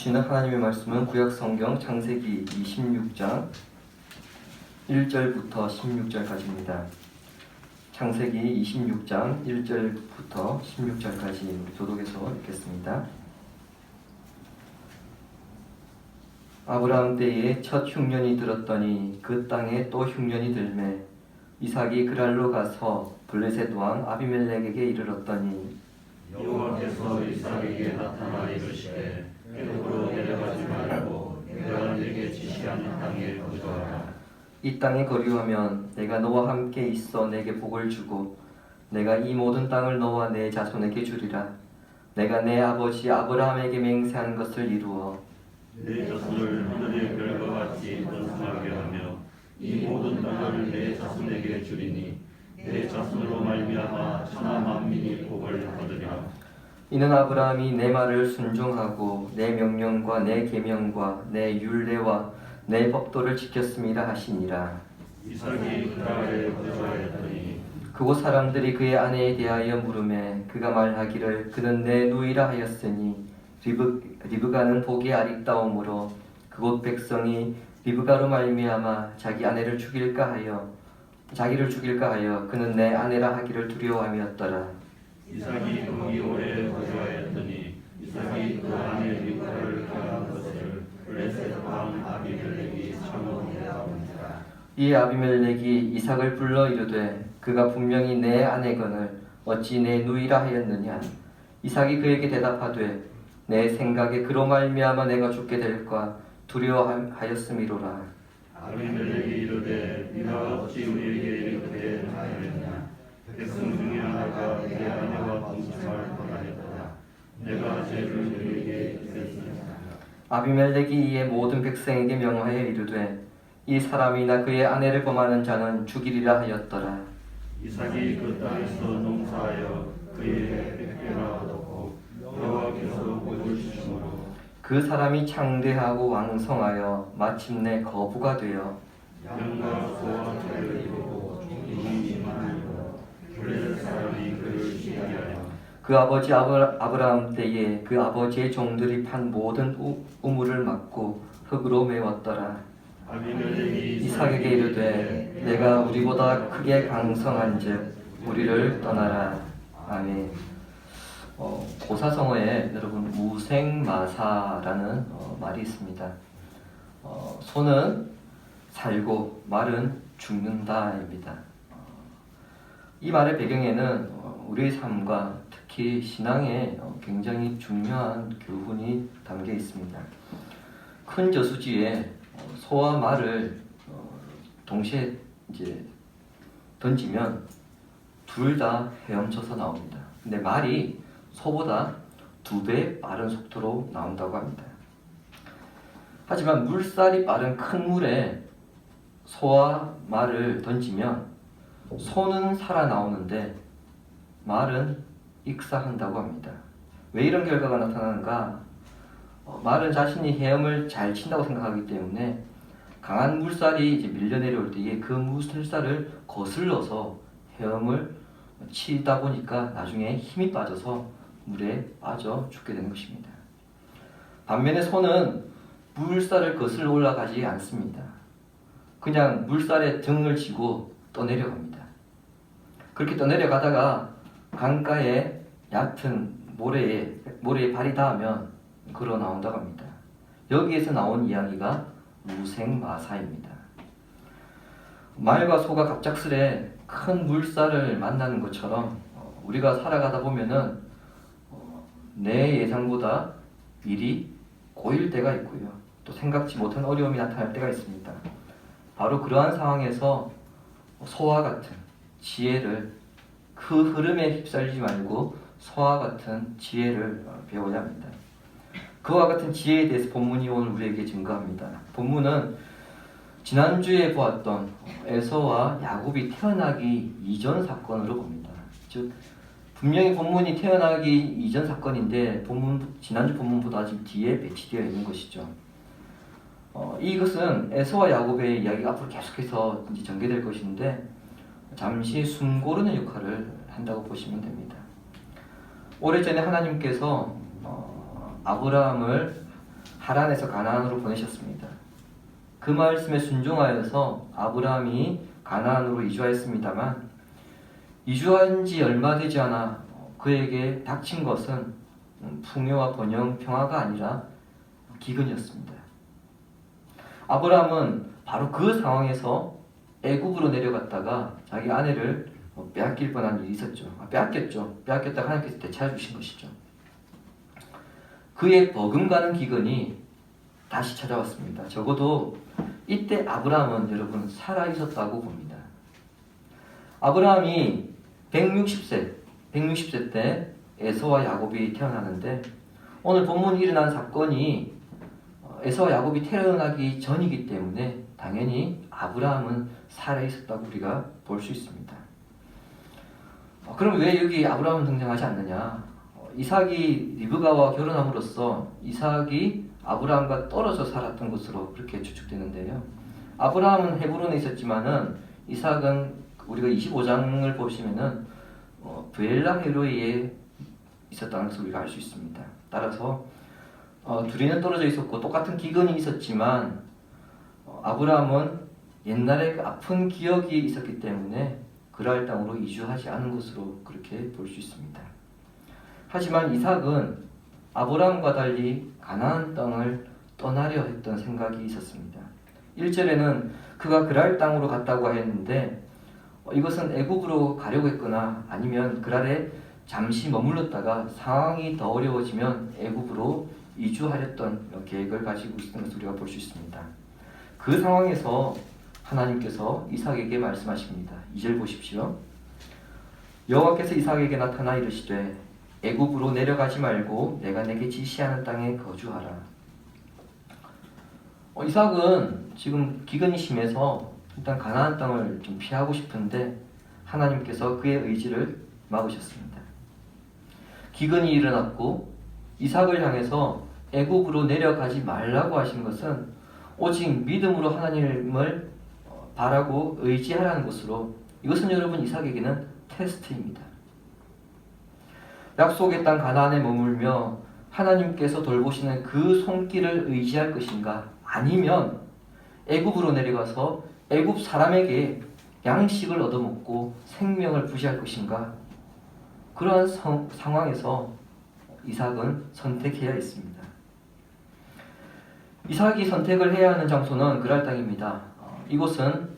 주시는 하나님의 말씀은 구약성경 창세기 26장 1절부터 16절까지입니다. 창세기 26장 1절부터 16절까지 우리 교독에서 읽겠습니다. 아브라함 때에 첫 흉년이 들었더니 그 땅에 또 흉년이 들매 이삭이 그랄로 가서 블레셋 왕 아비멜렉에게 이르렀더니 여호와께서 이삭에게 나타나 이르시되 애굽으로 내려가지 말고 내가 네게 지시하는 땅에 거주하라. 이 땅에 거류하면 내가 너와 함께 있어 내게 복을 주고 내가 이 모든 땅을 너와 내 자손에게 주리라. 내가 내 아버지 아브라함에게 맹세한 것을 이루어 내 자손을 하늘의 별과 같이 번성하게 하며 이 모든 땅을 내 자손에게 주리니 내 자손으로 말미암아 천하 만민이 복을 얻으리라. 이는 아브라함이 내 말을 순종하고 내 명령과 내 계명과 내 율례와 내 법도를 지켰음이라 하시니라. 이삭이 그랄에 거주하였더니 그곳 사람들이 그의 아내에 대하여 물으매 그가 말하기를 그는 내 누이라 하였으니 리브가는 복이 아리따움으로 그곳 백성이 리브가로 말미암아 자기를 죽일까 하여 그는 내 아내라 하기를 두려워함이었더라. 이삭이 거기 오래 거주하였더니 이삭이 그 아내 리브가를 꾀한 것을 블레셋 왕 아비멜렉이 참으니라. 이 아비멜렉이 이삭을 불러 이르되 그가 분명히 내 아내거늘 어찌 내 누이라 하였느냐. 이삭이 그에게 대답하되 내 생각에 그로 말미암아 내가 죽게 될까 두려워하였음이로라. 아비멜렉이 이르되 네가 어찌 우리에게 이렇게 하였느냐. 백성 중에 하나가 내 아내와 동침할 뻔하였다. 내가 죄를 그에게 있었으니까. 아비멜렉이 이에 모든 백성에게 명하여 이르되 이 사람이나 그의 아내를 범하는 자는 죽이리라 하였더라. 이삭이 그 땅에서 농사하여 그에게 백배나 얻었고 여호와께서 복을 주심으로 그 사람이 창대하고 왕성하여 마침내 거부가 되어 양과 소와 소를 이루고 종이 많으므로 블레셋 사람이 그를 시기하여 그 아버지 아브라함 때에 그 아버지의 종들이 판 모든 우물을 막고 흙으로 메웠더라. 아비멜렉이 이삭에게 이르되 내가 우리보다 크게 강성한즉 우리를 떠나라. 아멘. 고사성어에 여러분 무생마사라는 말이 있습니다. 소는 살고 말은 죽는다입니다. 이 말의 배경에는 우리의 삶과 특히 신앙에 굉장히 중요한 교훈이 담겨 있습니다. 큰 저수지에 소와 말을 동시에 던지면 둘 다 헤엄쳐서 나옵니다. 근데 말이 소보다 2배 빠른 속도로 나온다고 합니다. 하지만 물살이 빠른 큰 물에 소와 말을 던지면 소는 살아나오는데 말은 익사한다고 합니다. 왜 이런 결과가 나타나는가? 말은 자신이 헤엄을 잘 친다고 생각하기 때문에 강한 물살이 밀려 내려올 때에 그 물살을 거슬러서 헤엄을 치다 보니까 나중에 힘이 빠져서 물에 빠져 죽게 되는 것입니다. 반면에 소는 물살을 거슬러 올라가지 않습니다. 그냥 물살에 등을 쥐고 떠내려갑니다. 그렇게 떠내려가다가 강가에 얕은 모래에 발이 닿으면 걸어 나온다고 합니다. 여기에서 나온 이야기가 무생마사입니다. 말과 소가 갑작스레 큰 물살을 만나는 것처럼 우리가 살아가다 보면은 내 예상보다 일이 고일 때가 있고요. 또 생각지 못한 어려움이 나타날 때가 있습니다. 바로 그러한 상황에서 소와 같은 지혜를 그 흐름에 휩쓸리지 말고 소와 같은 지혜를 배워야 합니다. 그와 같은 지혜에 대해서 본문이 오늘 우리에게 증거합니다. 본문은 지난주에 보았던 에서와 야곱이 태어나기 이전 사건으로 봅니다. 즉 분명히 본문이 태어나기 이전 사건인데 지난주 본문보다 지금 뒤에 배치되어 있는 것이죠. 이것은 에서와 야곱의 이야기가 앞으로 계속해서 이제 전개될 것인데 잠시 숨고르는 역할을 한다고 보시면 됩니다. 오래전에 하나님께서 아브라함을 하란에서 가나안으로 보내셨습니다. 그 말씀에 순종하여서 아브라함이 가나안으로 이주하였습니다만 이주한 지 얼마 되지 않아 그에게 닥친 것은 풍요와 번영, 평화가 아니라 기근이었습니다. 아브라함은 바로 그 상황에서 애굽으로 내려갔다가 자기 아내를 빼앗길 뻔한 일이 있었죠. 빼앗겼죠. 빼앗겼다가 하나님께서 되찾아 주신 것이죠. 그의 버금가는 기근이 다시 찾아왔습니다. 적어도 이때 아브라함은 여러분 살아 있었다고 봅니다. 아브라함이 160세 때 에서와 야곱이 태어나는데 오늘 본문에 일어난 사건이 에서와 야곱이 태어나기 전이기 때문에 당연히 아브라함은 살아 있었다고 우리가 볼 수 있습니다. 그럼 왜 여기 아브라함은 등장하지 않느냐? 이삭이 리브가와 결혼함으로써 이삭이 아브라함과 떨어져 살았던 것으로 그렇게 추측되는데요. 아브라함은 헤브론에 있었지만은 이삭은 우리가 25장을 보시면은 브엘라헤로이에 있었다는 것을 우리가 알 수 있습니다. 따라서 둘이는 떨어져 있었고 똑같은 기근이 있었지만 아브라함은 옛날에 그 아픈 기억이 있었기 때문에 그랄 땅으로 이주하지 않은 것으로 그렇게 볼 수 있습니다. 하지만 이삭은 아브라함과 달리 가나안 땅을 떠나려 했던 생각이 있었습니다. 1절에는 그가 그랄 땅으로 갔다고 했는데 이것은 애굽으로 가려고 했거나 아니면 그랄에 잠시 머물렀다가 상황이 더 어려워지면 애굽으로 이주하렸던 계획을 가지고 있는 것을 우리가 볼 수 있습니다. 그 상황에서 하나님께서 이삭에게 말씀하십니다. 2절 보십시오. 여호와께서 이삭에게 나타나 이르시되 애굽으로 내려가지 말고 내가 내게 지시하는 땅에 거주하라. 이삭은 지금 기근이 심해서 일단 가나안 땅을 좀 피하고 싶은데 하나님께서 그의 의지를 막으셨습니다. 기근이 일어났고 이삭을 향해서 애굽으로 내려가지 말라고 하신 것은 오직 믿음으로 하나님을 바라고 의지하라는 것으로 이것은 여러분 이삭에게는 테스트입니다. 약속의 땅 가나안에 머물며 하나님께서 돌보시는 그 손길을 의지할 것인가 아니면 애굽으로 내려가서 애굽 사람에게 양식을 얻어먹고 생명을 부지할 것인가 그러한 상황에서 이삭은 선택해야 했습니다. 이삭이 선택을 해야 하는 장소는 그랄 땅입니다. 이곳은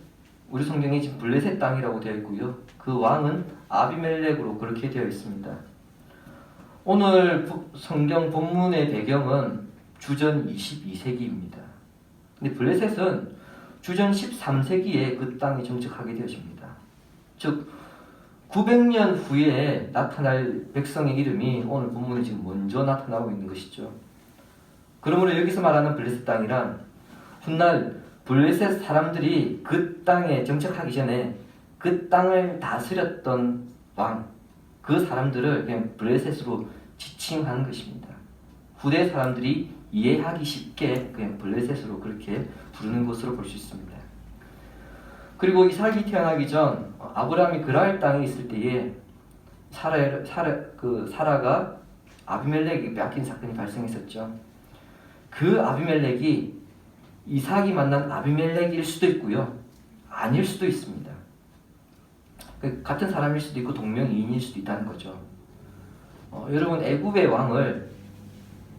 우리 성경에 지금 블레셋 땅이라고 되어 있고요. 그 왕은 아비멜렉으로 그렇게 되어 있습니다. 오늘 성경 본문의 배경은 주전 22세기입니다. 근데 블레셋은 주전 13세기에 그 땅에 정착하게 되어집니다. 즉 900년 후에 나타날 백성의 이름이 오늘 본문에 지금 먼저 나타나고 있는 것이죠. 그러므로 여기서 말하는 블레셋 땅이란 훗날 블레셋 사람들이 그 땅에 정착하기 전에 그 땅을 다스렸던 왕, 그 사람들을 그냥 블레셋으로 지칭하는 것입니다. 후대 사람들이 이해하기 쉽게 그냥 블레셋으로 그렇게 부르는 것으로 볼 수 있습니다. 그리고 이삭이 태어나기 전 아브라함이 그랄 땅에 있을 때에 사라가 아비멜렉에게 빼앗긴 사건이 발생했었죠. 그 아비멜렉이 이삭이 만난 아비멜렉일 수도 있고요. 아닐 수도 있습니다. 같은 사람일 수도 있고 동명이인일 수도 있다는 거죠. 여러분 애굽의 왕을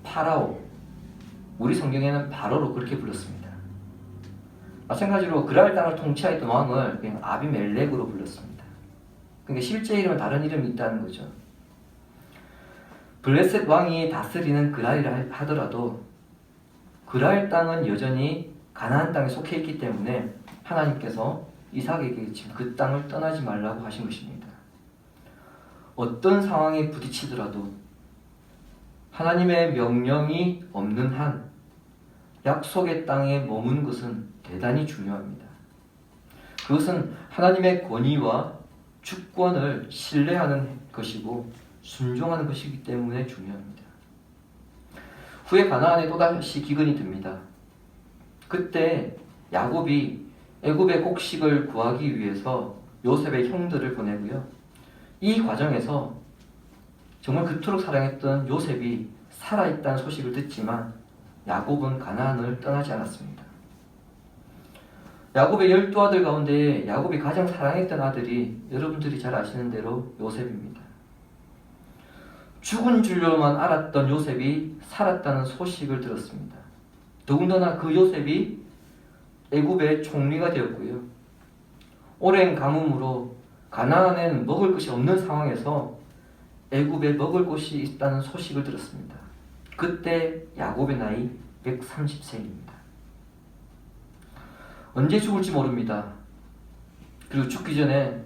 파라오, 우리 성경에는 바로로 그렇게 불렀습니다. 마찬가지로 그랄 땅을 통치하였던 왕을 그냥 아비멜렉으로 불렀습니다. 그러니까 실제 이름은 다른 이름이 있다는 거죠. 블레셋 왕이 다스리는 그랄이라 하더라도 그랄 땅은 여전히 가나안 땅에 속해 있기 때문에 하나님께서 이삭에게 지금 그 땅을 떠나지 말라고 하신 것입니다. 어떤 상황에 부딪히더라도 하나님의 명령이 없는 한 약속의 땅에 머무는 것은 대단히 중요합니다. 그것은 하나님의 권위와 주권을 신뢰하는 것이고 순종하는 것이기 때문에 중요합니다. 후에 가나안에 또다시 기근이 듭니다. 그때 야곱이 애굽의 곡식을 구하기 위해서 요셉의 형들을 보내고요. 이 과정에서 정말 그토록 사랑했던 요셉이 살아있다는 소식을 듣지만 야곱은 가나안을 떠나지 않았습니다. 야곱의 12아들 가운데 야곱이 가장 사랑했던 아들이 여러분들이 잘 아시는 대로 요셉입니다. 죽은 줄로만 알았던 요셉이 살았다는 소식을 들었습니다. 더군다나 그 요셉이 애굽의 총리가 되었고요. 오랜 가뭄으로 가나안에는 먹을 것이 없는 상황에서 애굽에 먹을 곳이 있다는 소식을 들었습니다. 그때 야곱의 나이 130세입니다. 언제 죽을지 모릅니다. 그리고 죽기 전에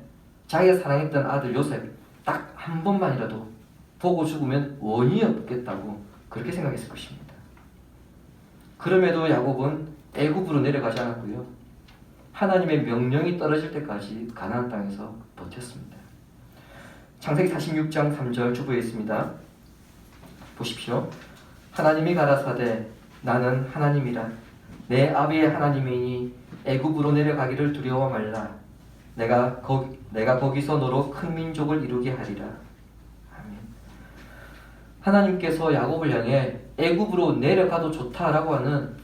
자기가 사랑했던 아들 요셉 딱 한 번만이라도 보고 죽으면 원이 없겠다고 그렇게 생각했을 것입니다. 그럼에도 야곱은 애굽으로 내려가지 않았고요. 하나님의 명령이 떨어질 때까지 가나안 땅에서 버텼습니다. 창세기 46장 3절 주부에 있습니다. 보십시오. 하나님이 가라사대 나는 하나님이라 내 아비의 하나님이니 애굽으로 내려가기를 두려워 말라. 내가 거기서 너로 큰 민족을 이루게 하리라. 아멘. 하나님께서 야곱을 향해 애굽으로 내려가도 좋다라고 하는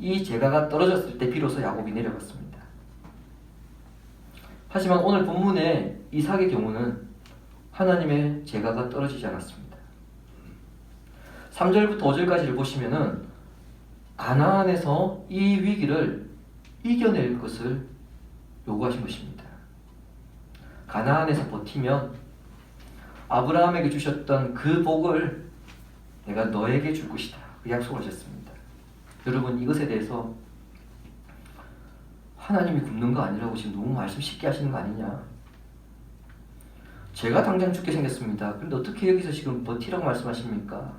이 제가가 떨어졌을 때 비로소 야곱이 내려갔습니다. 하지만 오늘 본문의 이삭의 경우는 하나님의 제가가 떨어지지 않았습니다. 3절부터 5절까지를 보시면은 가나안에서 이 위기를 이겨낼 것을 요구하신 것입니다. 가나안에서 버티면 아브라함에게 주셨던 그 복을 내가 너에게 줄 것이다. 그 약속을 하셨습니다. 여러분 이것에 대해서 하나님이 굶는 거 아니라고 지금 너무 말씀 쉽게 하시는 거 아니냐. 제가 당장 죽게 생겼습니다. 그런데 어떻게 여기서 지금 버티라고 말씀하십니까?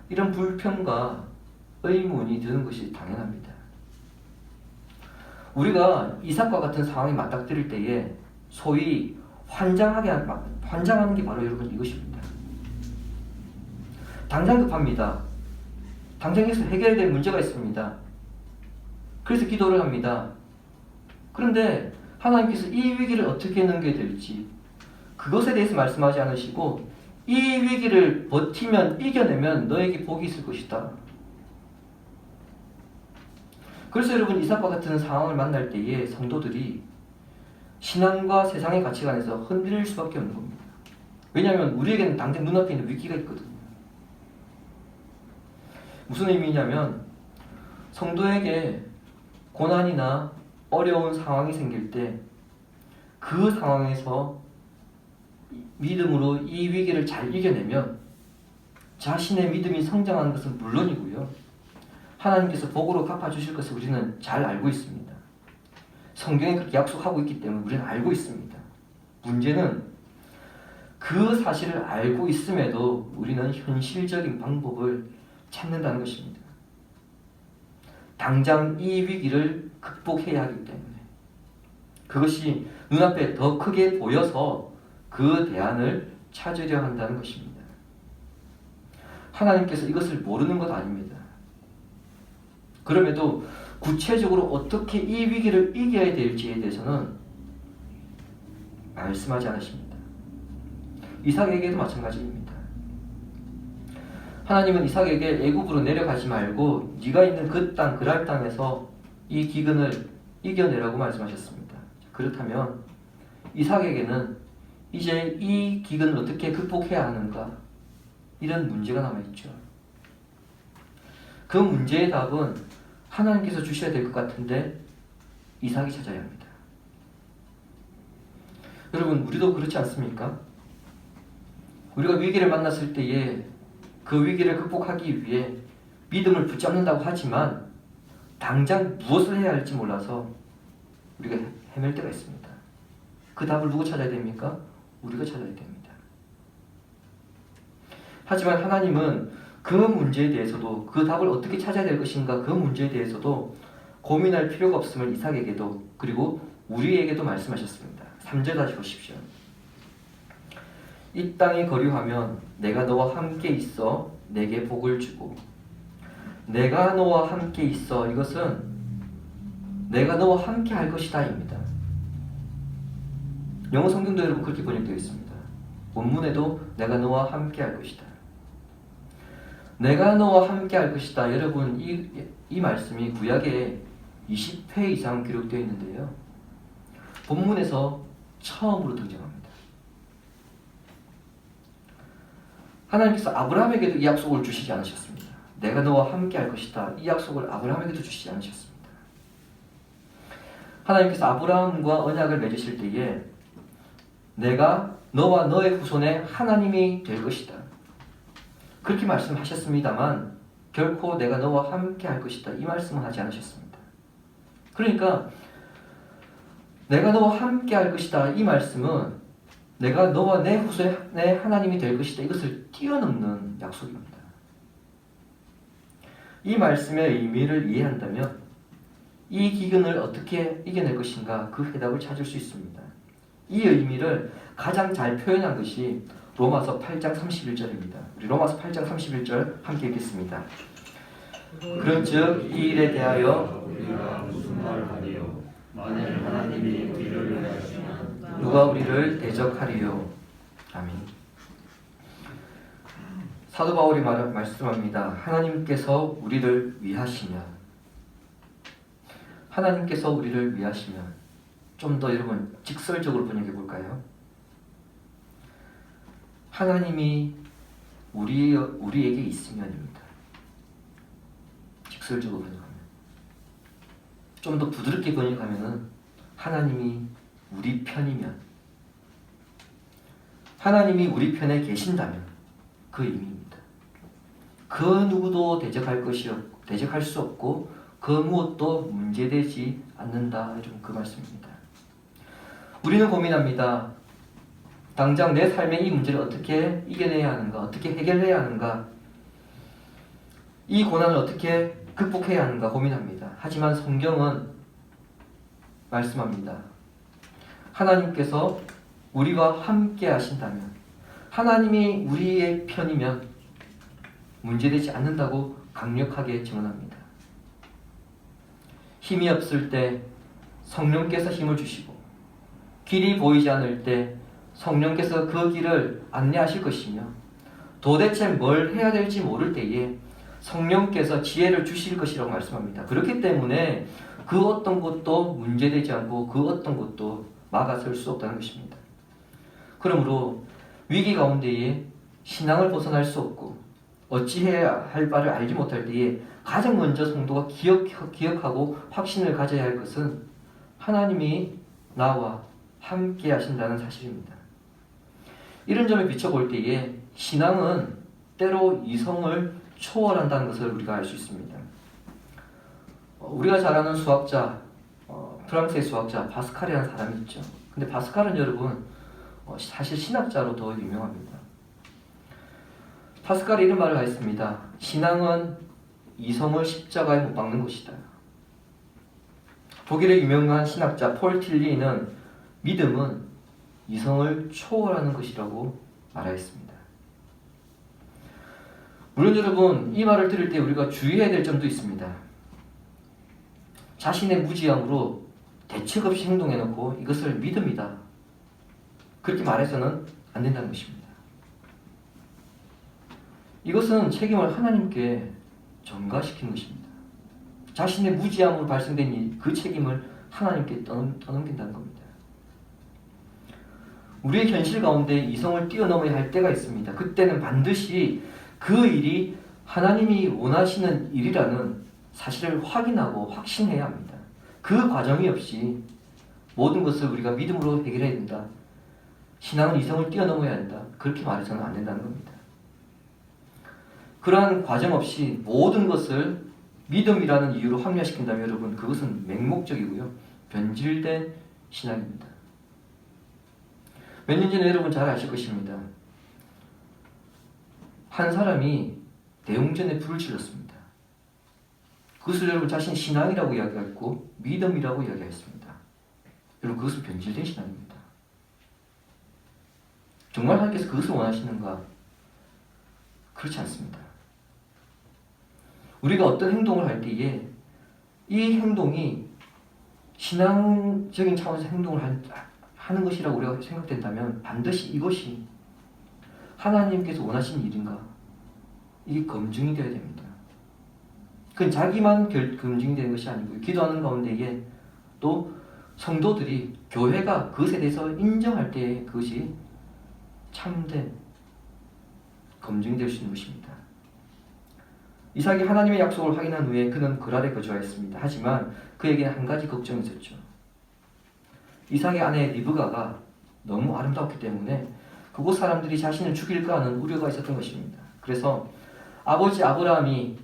이런 불평과 의문이 드는 것이 당연합니다. 우리가 이삭과 같은 상황에 맞닥뜨릴 때에 소위 환장하는 게 바로 여러분 이것입니다. 당장 급합니다. 당장 여기서 해결해야 될 문제가 있습니다. 그래서 기도를 합니다. 그런데 하나님께서 이 위기를 어떻게 넘겨야 될지 그것에 대해서 말씀하지 않으시고 이 위기를 버티면 이겨내면 너에게 복이 있을 것이다. 그래서 여러분 이삭과 같은 상황을 만날 때에 성도들이 신앙과 세상의 가치관에서 흔들릴 수밖에 없는 겁니다. 왜냐하면 우리에게는 당장 눈앞에 있는 위기가 있거든요. 무슨 의미냐면 성도에게 고난이나 어려운 상황이 생길 때 그 상황에서 믿음으로 이 위기를 잘 이겨내면 자신의 믿음이 성장하는 것은 물론이고요. 하나님께서 복으로 갚아주실 것을 우리는 잘 알고 있습니다. 성경에 그렇게 약속하고 있기 때문에 우리는 알고 있습니다. 문제는 그 사실을 알고 있음에도 우리는 현실적인 방법을 찾는다는 것입니다. 당장 이 위기를 극복해야 하기 때문에 그것이 눈앞에 더 크게 보여서 그 대안을 찾으려 한다는 것입니다. 하나님께서 이것을 모르는 것 아닙니다. 그럼에도 구체적으로 어떻게 이 위기를 이겨야 될지에 대해서는 말씀하지 않으십니다. 이삭에게도 마찬가지입니다. 하나님은 이삭에게 애굽으로 내려가지 말고 네가 있는 그 땅, 그랄 땅에서 이 기근을 이겨내라고 말씀하셨습니다. 그렇다면 이삭에게는 이제 이 기근을 어떻게 극복해야 하는가 이런 문제가 남아있죠. 그 문제의 답은 하나님께서 주셔야 될 것 같은데 이삭이 찾아야 합니다. 여러분 우리도 그렇지 않습니까? 우리가 위기를 만났을 때에 그 위기를 극복하기 위해 믿음을 붙잡는다고 하지만 당장 무엇을 해야 할지 몰라서 우리가 헤맬 때가 있습니다. 그 답을 누구 찾아야 됩니까? 우리가 찾아야 됩니다. 하지만 하나님은 그 문제에 대해서도 그 답을 어떻게 찾아야 될 것인가 그 문제에 대해서도 고민할 필요가 없음을 이삭에게도 그리고 우리에게도 말씀하셨습니다. 3절 다시 보십시오. 이 땅이 거류하면 내가 너와 함께 있어 내게 복을 주고 내가 너와 함께 있어 이것은 내가 너와 함께 할 것이다 입니다. 영어 성경도 여러분 그렇게 번역되어 있습니다. 원문에도 내가 너와 함께 할 것이다. 내가 너와 함께 할 것이다. 여러분, 이 말씀이 구약에 20회 이상 기록되어 있는데요. 본문에서 처음으로 등장합니다. 하나님께서 아브라함에게도 이 약속을 주시지 않으셨습니다. 내가 너와 함께 할 것이다. 이 약속을 아브라함에게도 주시지 않으셨습니다. 하나님께서 아브라함과 언약을 맺으실 때에 내가 너와 너의 후손의 하나님이 될 것이다. 그렇게 말씀하셨습니다만 결코 내가 너와 함께 할 것이다. 이 말씀은 하지 않으셨습니다. 그러니까 내가 너와 함께 할 것이다. 이 말씀은 내가 너와 내 후손의 하나님이 될 것이다. 이것을 뛰어넘는 약속입니다. 이 말씀의 의미를 이해한다면 이 기근을 어떻게 이겨낼 것인가 그 해답을 찾을 수 있습니다. 이 의미를 가장 잘 표현한 것이 로마서 8장 31절입니다. 우리 로마서 8장 31절 함께 읽겠습니다. 그런즉 이 일에 대하여 우리가 무슨 말을 하리요? 만일 하나님이 우리를 위하시면 누가 우리를 대적하리요? 아멘. 사도 바울이 말씀합니다. 하나님께서 우리를 위하시면, 하나님께서 우리를 위하시면, 좀 더 여러분 직설적으로 번역해 볼까요? 하나님이 우리에게 있으면입니다. 직설적으로 번역하면. 좀 더 부드럽게 번역하면은 하나님이 우리 편이면, 하나님이 우리 편에 계신다면 그 의미입니다. 그 누구도 대적할 수 없고 그 무엇도 문제되지 않는다. 좀 그 말씀입니다. 우리는 고민합니다. 당장 내 삶의 이 문제를 어떻게 이겨내야 하는가, 어떻게 해결해야 하는가, 이 고난을 어떻게 극복해야 하는가 고민합니다. 하지만 성경은 말씀합니다. 하나님께서 우리와 함께 하신다면, 하나님이 우리의 편이면 문제되지 않는다고 강력하게 증언합니다. 힘이 없을 때 성령께서 힘을 주시고, 길이 보이지 않을 때 성령께서 그 길을 안내하실 것이며, 도대체 뭘 해야 될지 모를 때에 성령께서 지혜를 주실 것이라고 말씀합니다. 그렇기 때문에 그 어떤 것도 문제되지 않고 그 어떤 것도 막아설 수 없다는 것입니다. 그러므로 위기 가운데에 신앙을 벗어날 수 없고 어찌해야 할 바를 알지 못할 때에 가장 먼저 성도가 기억하고 확신을 가져야 할 것은 하나님이 나와 함께 하신다는 사실입니다. 이런 점을 비춰볼 때에 신앙은 때로 이성을 초월한다는 것을 우리가 알 수 있습니다. 우리가 잘 아는 수학자, 프랑스의 수학자 바스칼이라는 사람이 있죠. 근데 바스칼은 여러분 사실 신학자로 더 유명합니다. 파스칼이 이런 말을 했습니다. 신앙은 이성을 십자가에 못 박는 것이다. 독일의 유명한 신학자 폴 틸리는 믿음은 이성을 초월하는 것이라고 말하였습니다. 물론 여러분, 이 말을 들을 때 우리가 주의해야 될 점도 있습니다. 자신의 무지함으로 대책 없이 행동해놓고 이것을 믿음이다, 그렇게 말해서는 안 된다는 것입니다. 이것은 책임을 하나님께 전가시키는 것입니다. 자신의 무지함으로 발생된 그 책임을 하나님께 떠넘긴다는 겁니다. 우리의 현실 가운데 이성을 뛰어넘어야 할 때가 있습니다. 그때는 반드시 그 일이 하나님이 원하시는 일이라는 사실을 확인하고 확신해야 합니다. 그 과정이 없이 모든 것을 우리가 믿음으로 해결해야 된다, 신앙은 이성을 뛰어넘어야 한다, 그렇게 말해서는 안 된다는 겁니다. 그러한 과정 없이 모든 것을 믿음이라는 이유로 합리화시킨다면 여러분, 그것은 맹목적이고요, 변질된 신앙입니다. 몇 년 전에 여러분 잘 아실 것입니다. 한 사람이 대웅전에 불을 질렀습니다. 그것을 여러분 자신 신앙이라고 이야기했고 믿음이라고 이야기했습니다. 여러분, 그것은 변질된 신앙입니다. 정말 하나님께서 그것을 원하시는가? 그렇지 않습니다. 우리가 어떤 행동을 할 때에 이 행동이 신앙적인 차원에서 행동을 하는 것이라고 우리가 생각된다면 반드시 이것이 하나님께서 원하시는 일인가? 이게 검증이 되어야 됩니다. 그건 자기만 검증이 되는 것이 아니고요. 기도하는 가운데에 또 성도들이 교회가 그것에 대해서 인정할 때에 그것이 참된 검증될 수 있는 것입니다. 이삭이 하나님의 약속을 확인한 후에 그는 그랄에 거주하였습니다. 하지만 그에게는 한 가지 걱정이 있었죠. 이삭의 아내 리브가가 너무 아름다웠기 때문에 그곳 사람들이 자신을 죽일까 하는 우려가 있었던 것입니다. 그래서 아버지 아브라함이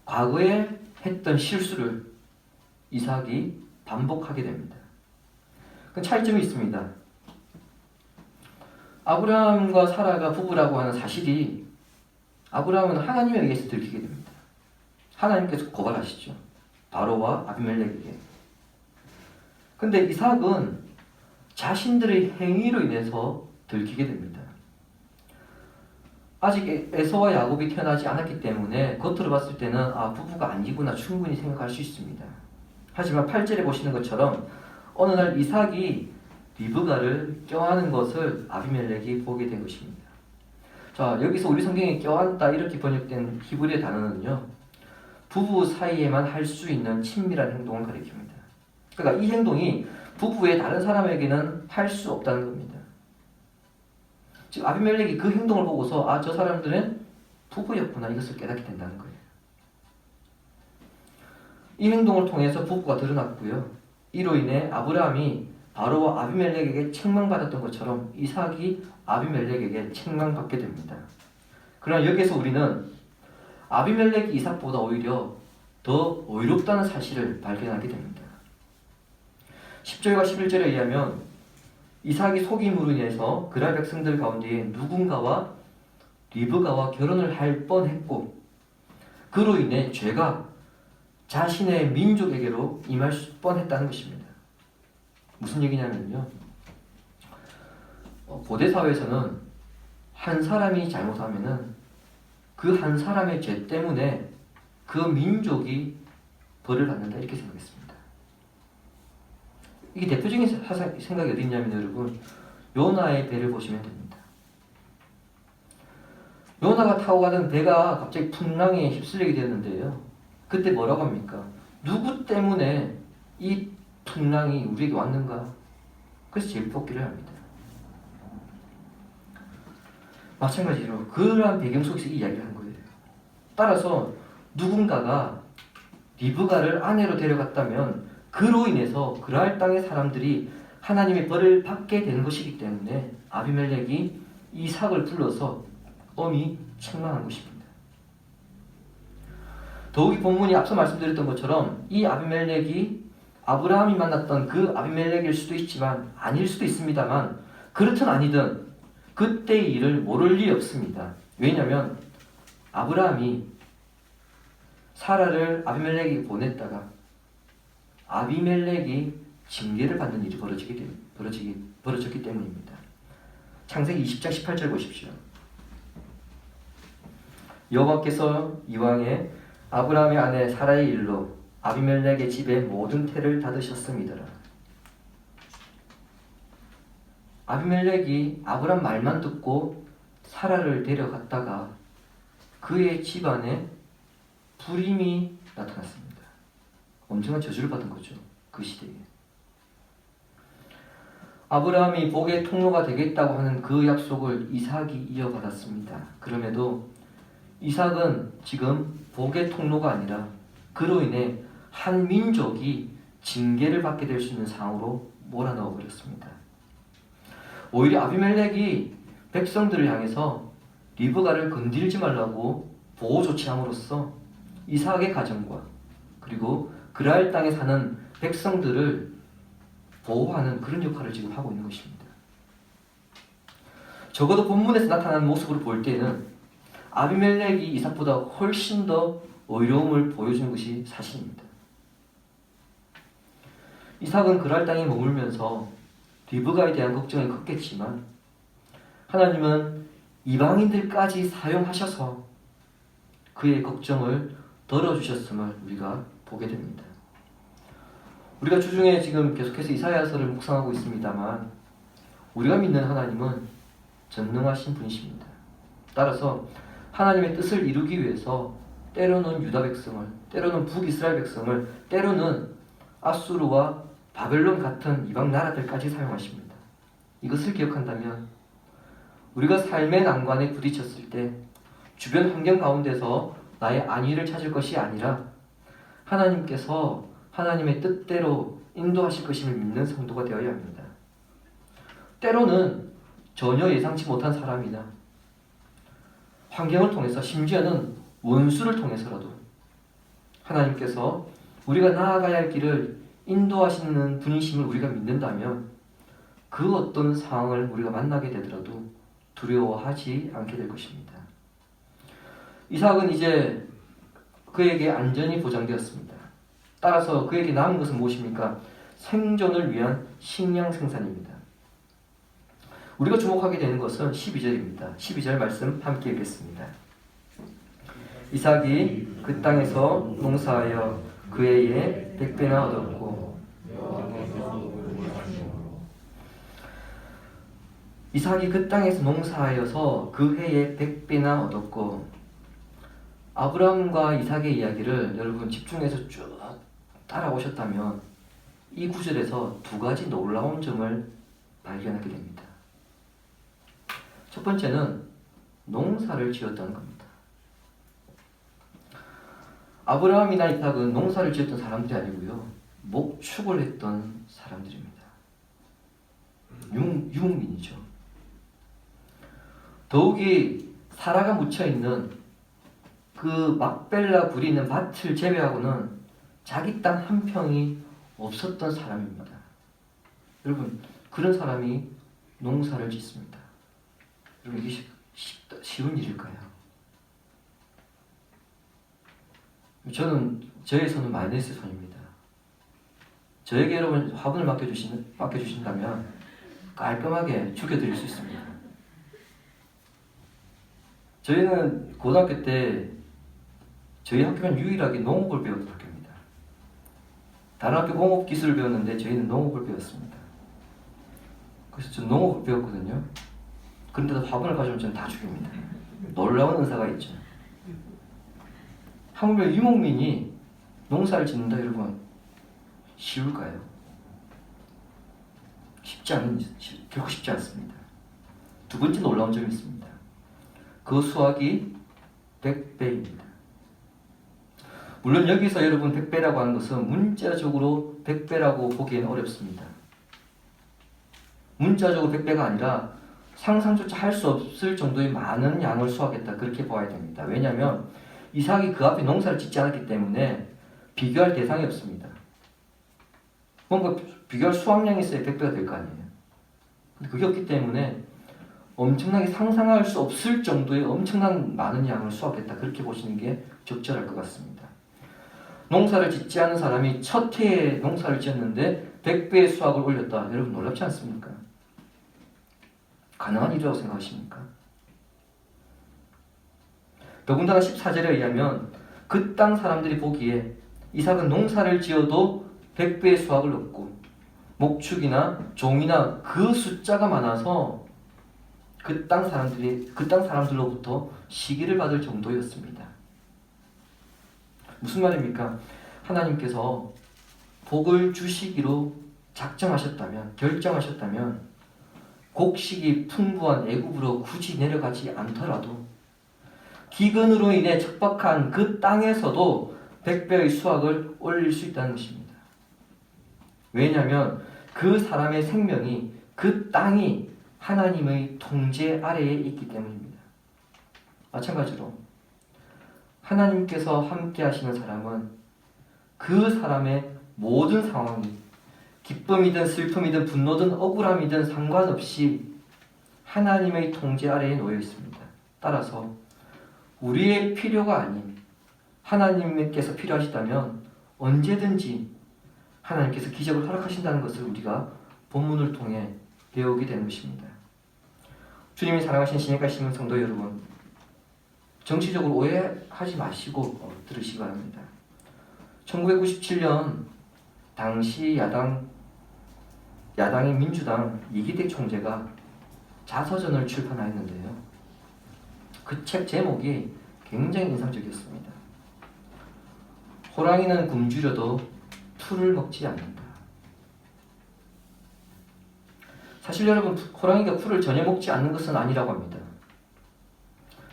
과거에 했던 실수를 이삭이 반복하게 됩니다. 그 차이점이 있습니다. 아브라함과 사라가 부부라고 하는 사실이 아브라함은 하나님에 의해서 들키게 됩니다. 하나님께서 고발하시죠. 바로와 아비멜렉에게. 근데 이삭은 자신들의 행위로 인해서 들키게 됩니다. 아직 에서와 야곱이 태어나지 않았기 때문에 겉으로 봤을 때는 부부가 아니구나 충분히 생각할 수 있습니다. 하지만 8절에 보시는 것처럼 어느 날 이삭이 리브가를 껴안은 것을 아비멜렉이 보게 된 것입니다. 자, 여기서 우리 성경에 껴안다 이렇게 번역된 히브리어 단어는요, 부부 사이에만 할 수 있는 친밀한 행동을 가리킵니다. 그러니까 이 행동이 부부의 다른 사람에게는 할 수 없다는 겁니다. 즉 아비멜렉이 그 행동을 보고서 저 사람들은 부부였구나 이것을 깨닫게 된다는 거예요. 이 행동을 통해서 부부가 드러났고요. 이로 인해 아브라함이 바로와 아비멜렉에게 책망받았던 것처럼 이삭이 아비멜렉에게 책망받게 됩니다. 그러나 여기에서 우리는 아비멜렉이 이삭보다 오히려 더 의롭다는 사실을 발견하게 됩니다. 10절과 11절에 의하면 이삭이 속임으로 인해서 그랄 백성들 가운데에 누군가와 리브가와 결혼을 할 뻔했고 그로 인해 죄가 자신의 민족에게로 임할 뻔했다는 것입니다. 무슨 얘기냐면요, 고대 사회에서는 한 사람이 잘못하면은 그 한 사람의 죄 때문에 그 민족이 벌을 받는다 이렇게 생각했습니다. 이게 대표적인 생각이 어디 있냐면 여러분, 요나의 배를 보시면 됩니다. 요나가 타고 가던 배가 갑자기 풍랑에 휩쓸리게 되었는데요. 그때 뭐라고 합니까? 누구 때문에 이 풍랑이 우리에게 왔는가? 그래서 제비뽑기를 합니다. 마찬가지로 그러한 배경 속에서 이 이야기를 한 거예요. 따라서 누군가가 리브가를 아내로 데려갔다면 그로 인해서 그랄 땅의 사람들이 하나님의 벌을 받게 된 것이기 때문에 아비멜렉이 이삭을 불러서 엄히 책망한 것입니다. 더욱이 본문이 앞서 말씀드렸던 것처럼 이 아비멜렉이 아브라함이 만났던 그 아비멜렉일 수도 있지만 아닐 수도 있습니다만 그렇든 아니든 그때의 일을 모를 일이 없습니다. 왜냐하면 아브라함이 사라를 아비멜렉에게 보냈다가 아비멜렉이 징계를 받는 일이 벌어졌기 때문입니다. 창세기 20장 18절 보십시오. 여호와께서 이왕에 아브라함의 아내 사라의 일로 아비멜렉의 집에 모든 태를 닫으셨음이더라. 아비멜렉이 아브라함 말만 듣고 사라를 데려갔다가 그의 집안에 불임이 나타났습니다. 엄청난 저주를 받은 거죠. 그 시대에. 아브라함이 복의 통로가 되겠다고 하는 그 약속을 이삭이 이어받았습니다. 그럼에도 이삭은 지금 복의 통로가 아니라 그로 인해 한 민족이 징계를 받게 될 수 있는 상황으로 몰아넣어 버렸습니다. 오히려 아비멜렉이 백성들을 향해서 리브가를 건드리지 말라고 보호 조치함으로써 이삭의 가정과 그리고 그랄 땅에 사는 백성들을 보호하는 그런 역할을 지금 하고 있는 것입니다. 적어도 본문에서 나타난 모습으로 볼 때는 아비멜렉이 이삭보다 훨씬 더 의로움을 보여주는 것이 사실입니다. 이삭은 그랄 땅에 머물면서 리브가에 대한 걱정이 컸겠지만 하나님은 이방인들까지 사용하셔서 그의 걱정을 덜어주셨음을 우리가 보게 됩니다. 우리가 주중에 지금 계속해서 이사야서를 묵상하고 있습니다만 우리가 믿는 하나님은 전능하신 분이십니다. 따라서 하나님의 뜻을 이루기 위해서 때로는 유다 백성을, 때로는 북이스라엘 백성을, 때로는 아수르와 바벨론 같은 이방 나라들까지 사용하십니다. 이것을 기억한다면 우리가 삶의 난관에 부딪혔을 때 주변 환경 가운데서 나의 안위를 찾을 것이 아니라 하나님께서 하나님의 뜻대로 인도하실 것임을 믿는 성도가 되어야 합니다. 때로는 전혀 예상치 못한 사람이나 환경을 통해서, 심지어는 원수를 통해서라도 하나님께서 우리가 나아가야 할 길을 인도하시는 분이심을 우리가 믿는다면 그 어떤 상황을 우리가 만나게 되더라도 두려워하지 않게 될 것입니다. 이삭은 이제 그에게 안전이 보장되었습니다. 따라서 그에게 남은 것은 무엇입니까? 생존을 위한 식량 생산입니다. 우리가 주목하게 되는 것은 12절입니다. 12절 말씀 함께 읽겠습니다. 이삭이 그 땅에서 농사하여 그 해에 100배나 얻었고, 이삭이 그 땅에서 농사하여서 그 해에 100배나 얻었고, 아브라함과 이삭의 이야기를 여러분 집중해서 쭉 따라오셨다면 이 구절에서 두 가지 놀라운 점을 발견하게 됩니다. 첫 번째는 농사를 지었다는 겁니다. 아브라함이나 이삭은 농사를 지었던 사람들이 아니고요, 목축을 했던 사람들입니다. 유목민이죠. 더욱이 사라가 묻혀있는 그 막벨라 불이 있는 밭을 제외하고는 자기 땅 한 평이 없었던 사람입니다. 여러분, 그런 사람이 농사를 짓습니다. 여러분, 이게 쉬운 일일까요? 저의 손은 마이너스의 손입니다. 저에게 여러분 화분을 맡겨주신다면 깔끔하게 죽여드릴 수 있습니다. 저희는 고등학교 때 저희 학교는 유일하게 농업을 배웠던 학교입니다. 다른 학교 공업 기술을 배웠는데 저희는 농업을 배웠습니다. 그래서 전 농업을 배웠거든요. 그런데도 화분을 가져오면 저는 다 죽입니다. 놀라운 은사가 있죠. 하물며 유목민이 농사를 짓는다, 여러분, 쉬울까요? 결코 쉽지 않습니다. 두 번째 놀라운 점이 있습니다. 그 수확이 100배입니다. 물론 여기서 여러분 100배라고 하는 것은 문자적으로 100배라고 보기에는 어렵습니다. 문자적으로 100배가 아니라 상상조차 할 수 없을 정도의 많은 양을 수확했다, 그렇게 봐야 됩니다. 왜냐하면 이삭이 그 앞에 농사를 짓지 않았기 때문에 비교할 대상이 없습니다. 뭔가 비교할 수확량이 있어야 100배가 될 거 아니에요. 근데 그게 없기 때문에 엄청나게 상상할 수 없을 정도의 엄청난 많은 양을 수확했다, 그렇게 보시는 게 적절할 것 같습니다. 농사를 짓지 않은 사람이 첫 해에 농사를 지었는데 100배의 수확을 올렸다. 여러분 놀랍지 않습니까? 가능한 일이라고 생각하십니까? 더군다나 14절에 의하면 그 땅 사람들이 보기에 이삭은 농사를 지어도 100배의 수확을 얻고 목축이나 종이나 그 숫자가 많아서 그 땅 사람들로부터 시기를 받을 정도였습니다. 무슨 말입니까? 하나님께서 복을 주시기로 결정하셨다면 곡식이 풍부한 애굽으로 굳이 내려가지 않더라도 기근으로 인해 척박한 그 땅에서도 100배의 수확을 올릴 수 있다는 것입니다. 왜냐하면 그 사람의 생명이, 그 땅이 하나님의 통제 아래에 있기 때문입니다. 마찬가지로 하나님께서 함께 하시는 사람은 그 사람의 모든 상황이 기쁨이든 슬픔이든 분노든 억울함이든 상관없이 하나님의 통제 아래에 놓여 있습니다. 따라서 우리의 필요가 아닌 하나님께서 필요하시다면 언제든지 하나님께서 기적을 허락하신다는 것을 우리가 본문을 통해 배우게 되는 것입니다. 주님이 사랑하신 신약과 신문 성도 여러분, 정치적으로 오해하지 마시고 들으시기 바랍니다. 1997년 당시 야당인 민주당 이기택 총재가 자서전을 출판하였는데요. 그 책 제목이 굉장히 인상적이었습니다. 호랑이는 굶주려도 풀을 먹지 않는다. 사실 여러분, 호랑이가 풀을 전혀 먹지 않는 것은 아니라고 합니다.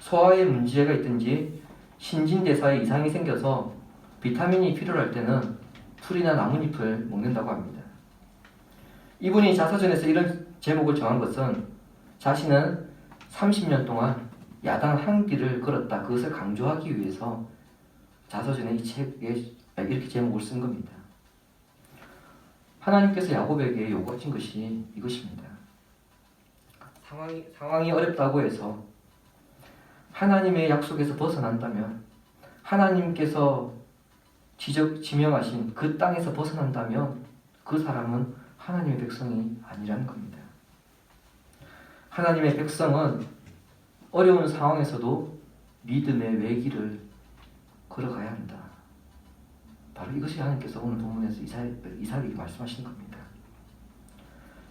소화에 문제가 있든지 신진대사에 이상이 생겨서 비타민이 필요할 때는 풀이나 나뭇잎을 먹는다고 합니다. 이분이 자서전에서 이런 제목을 정한 것은 자신은 30년 동안 야당 한 길을 걸었다, 그것을 강조하기 위해서 자서전에 이 책에 이렇게 제목을 쓴 겁니다. 하나님께서 야곱에게 요구하신 것이 이것입니다. 상황이 어렵다고 해서 하나님의 약속에서 벗어난다면, 하나님께서 지명하신 그 땅에서 벗어난다면 그 사람은 하나님의 백성이 아니라는 겁니다. 하나님의 백성은 어려운 상황에서도 믿음의 외길을 걸어가야 한다. 바로 이것이 하나님께서 오늘 본문에서 이삭에게 말씀하시는 겁니다.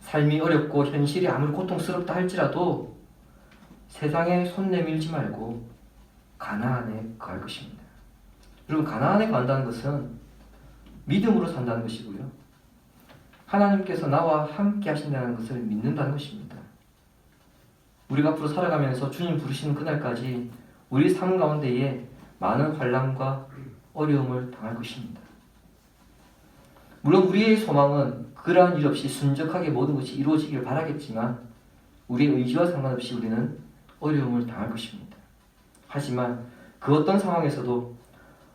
삶이 어렵고 현실이 아무리 고통스럽다 할지라도 세상에 손 내밀지 말고 가나안에 거할 것입니다. 여러분, 가나안에 간다는 것은 믿음으로 산다는 것이고요. 하나님께서 나와 함께 하신다는 것을 믿는다는 것입니다. 우리가 앞으로 살아가면서 주님 부르시는 그날까지 우리 삶 가운데에 많은 환난과 어려움을 당할 것입니다. 물론 우리의 소망은 그러한 일 없이 순적하게 모든 것이 이루어지길 바라겠지만 우리의 의지와 상관없이 우리는 어려움을 당할 것입니다. 하지만 그 어떤 상황에서도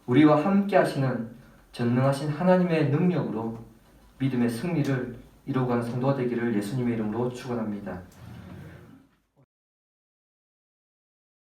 우리와 함께 하시는 전능하신 하나님의 능력으로 믿음의 승리를 이루어가는 성도가 되기를 예수님의 이름으로 축원합니다.